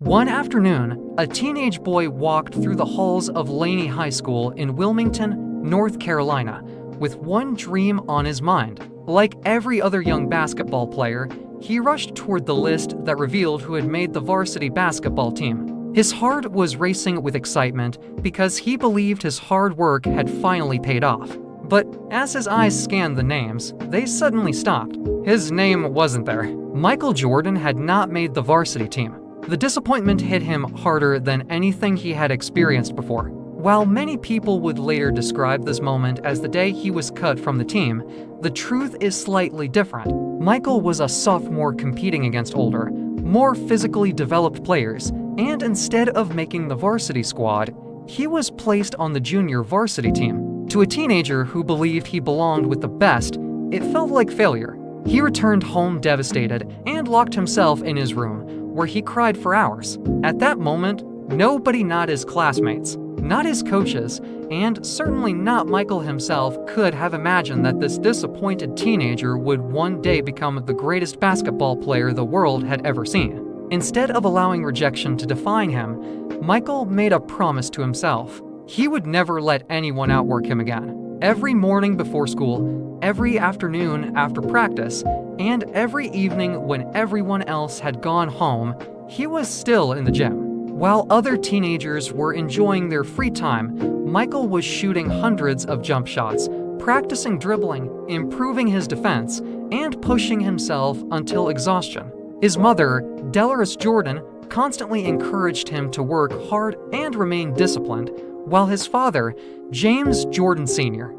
One afternoon, a teenage boy walked through the halls of Laney High School in Wilmington, North Carolina, with one dream on his mind. Like every other young basketball player, he rushed toward the list that revealed who had made the varsity basketball team. His heart was racing with excitement because he believed his hard work had finally paid off. But as his eyes scanned the names, they suddenly stopped. His name wasn't there. Michael Jordan had not made the varsity team. The disappointment hit him harder than anything he had experienced before. While many people would later describe this moment as the day he was cut from the team, the truth is slightly different. Michael was a sophomore competing against older, more physically developed players, and instead of making the varsity squad, he was placed on the junior varsity team. To a teenager who believed he belonged with the best, it felt like failure. He returned home devastated and locked himself in his room, where he cried for hours. At that moment, nobody, not his classmates, not his coaches, and certainly not Michael himself, could have imagined that this disappointed teenager would one day become the greatest basketball player the world had ever seen. Instead of allowing rejection to define him, Michael made a promise to himself. He would never let anyone outwork him again. Every morning before school, every afternoon after practice, and every evening when everyone else had gone home, he was still in the gym. While other teenagers were enjoying their free time, Michael was shooting hundreds of jump shots, practicing dribbling, improving his defense, and pushing himself until exhaustion. His mother, Delores Jordan, constantly encouraged him to work hard and remain disciplined, while his father, James Jordan Sr.,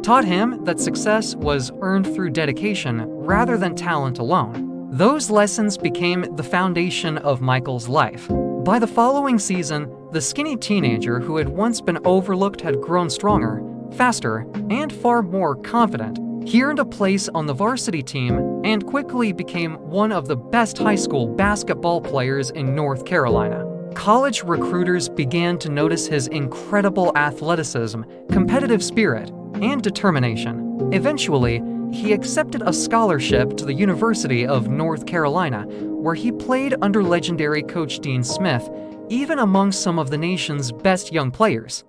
taught him that success was earned through dedication rather than talent alone. Those lessons became the foundation of Michael's life. By the following season, the skinny teenager who had once been overlooked had grown stronger, faster, and far more confident. He earned a place on the varsity team and quickly became one of the best high school basketball players in North Carolina. College recruiters began to notice his incredible athleticism, competitive spirit, and determination. Eventually, he accepted a scholarship to the University of North Carolina, where he played under legendary coach Dean Smith, even among some of the nation's best young players.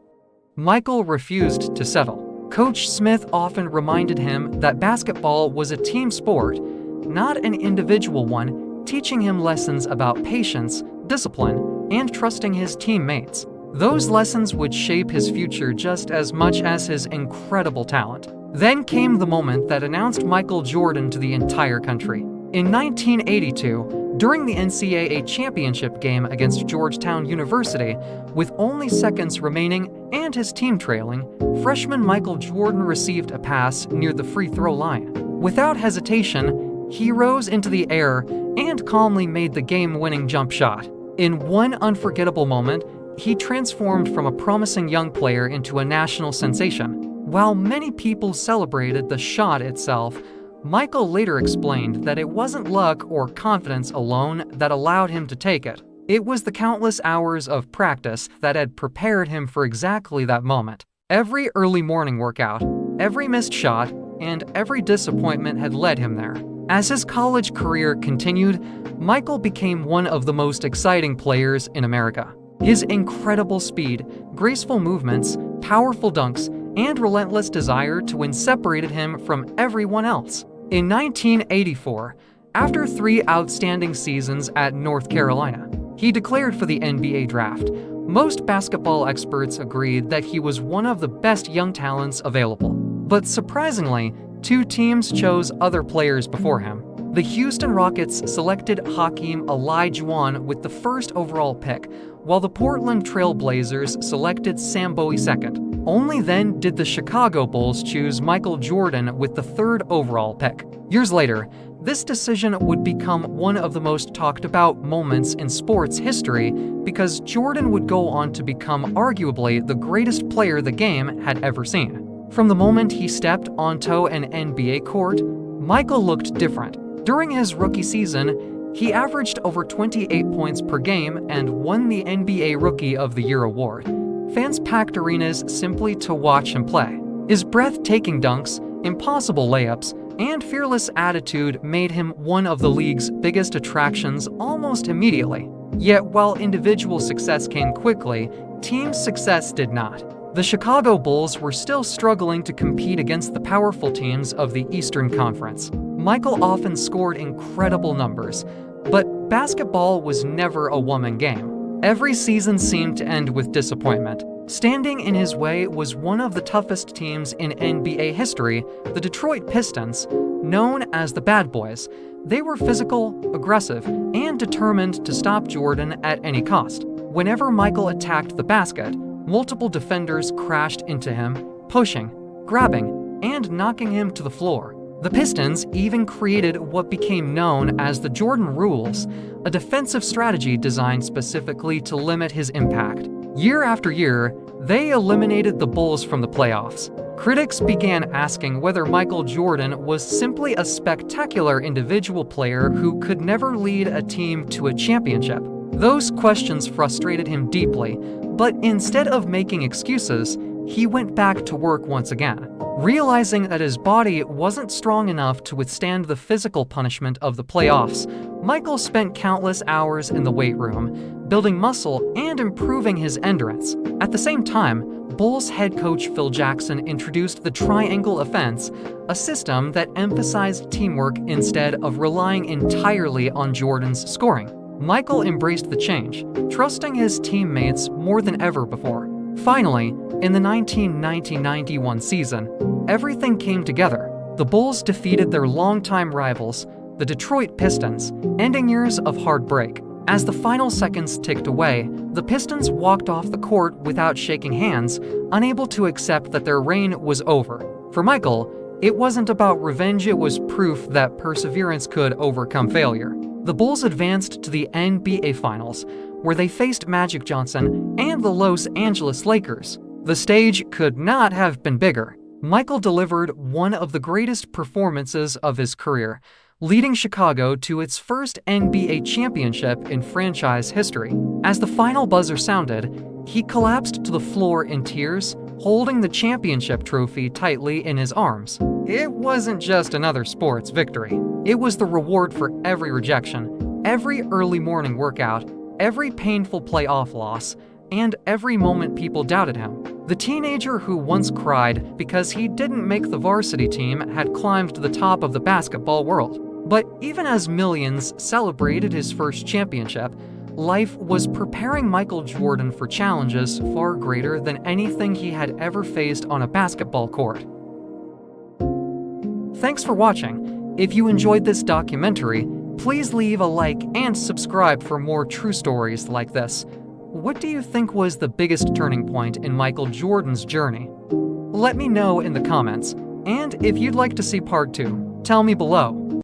Michael refused to settle. Coach Smith often reminded him that basketball was a team sport, not an individual one, teaching him lessons about patience, discipline, and trusting his teammates. Those lessons would shape his future just as much as his incredible talent. Then came the moment that announced Michael Jordan to the entire country. In 1982, during the NCAA championship game against Georgetown University, with only seconds remaining and his team trailing, freshman Michael Jordan received a pass near the free throw line. Without hesitation, he rose into the air and calmly made the game-winning jump shot. In one unforgettable moment, he transformed from a promising young player into a national sensation. While many people celebrated the shot itself, Michael later explained that it wasn't luck or confidence alone that allowed him to take it. It was the countless hours of practice that had prepared him for exactly that moment. Every early morning workout, every missed shot, and every disappointment had led him there. As his college career continued, Michael became one of the most exciting players in America. His incredible speed, graceful movements, powerful dunks, and relentless desire to win separated him from everyone else. In 1984, after 3 outstanding seasons at North Carolina, he declared for the NBA draft. Most basketball experts agreed that he was one of the best young talents available. But surprisingly, 2 teams chose other players before him. The Houston Rockets selected Hakeem Olajuwon with the first overall pick, while the Portland Trail Blazers selected Sam Bowie second. Only then did the Chicago Bulls choose Michael Jordan with the 3rd overall pick. Years later, this decision would become one of the most talked about moments in sports history because Jordan would go on to become arguably the greatest player the game had ever seen. From the moment he stepped onto an NBA court, Michael looked different. During his rookie season, he averaged over 28 points per game and won the NBA Rookie of the Year award. Fans packed arenas simply to watch him play. His breathtaking dunks, impossible layups, and fearless attitude made him one of the league's biggest attractions almost immediately. Yet while individual success came quickly, team success did not. The Chicago Bulls were still struggling to compete against the powerful teams of the Eastern Conference. Michael often scored incredible numbers, but basketball was never a one-man game. Every season seemed to end with disappointment. Standing in his way was one of the toughest teams in NBA history, the Detroit Pistons, known as the Bad Boys. They were physical, aggressive, and determined to stop Jordan at any cost. Whenever Michael attacked the basket, multiple defenders crashed into him, pushing, grabbing, and knocking him to the floor. The Pistons even created what became known as the Jordan Rules, a defensive strategy designed specifically to limit his impact. Year after year, they eliminated the Bulls from the playoffs. Critics began asking whether Michael Jordan was simply a spectacular individual player who could never lead a team to a championship. Those questions frustrated him deeply, but instead of making excuses, he went back to work once again. Realizing that his body wasn't strong enough to withstand the physical punishment of the playoffs, Michael spent countless hours in the weight room, building muscle and improving his endurance. At the same time, Bulls head coach Phil Jackson introduced the triangle offense, a system that emphasized teamwork instead of relying entirely on Jordan's scoring. Michael embraced the change, trusting his teammates more than ever before. Finally, in the 1990-91 season, everything came together. The Bulls defeated their longtime rivals, the Detroit Pistons, ending years of heartbreak. As the final seconds ticked away, the Pistons walked off the court without shaking hands, unable to accept that their reign was over. For Michael, it wasn't about revenge, it was proof that perseverance could overcome failure. The Bulls advanced to the NBA Finals, where they faced Magic Johnson and the Los Angeles Lakers. The stage could not have been bigger. Michael delivered one of the greatest performances of his career, leading Chicago to its first NBA championship in franchise history. As the final buzzer sounded, he collapsed to the floor in tears, holding the championship trophy tightly in his arms. It wasn't just another sports victory. It was the reward for every rejection, every early morning workout, every painful playoff loss, and every moment people doubted him. The teenager who once cried because he didn't make the varsity team had climbed to the top of the basketball world. But even as millions celebrated his first championship, life was preparing Michael Jordan for challenges far greater than anything he had ever faced on a basketball court. Thanks for watching. If you enjoyed this documentary, please leave a like and subscribe for more true stories like this. What do you think was the biggest turning point in Michael Jordan's journey? Let me know in the comments, and if you'd like to see part 2, tell me below.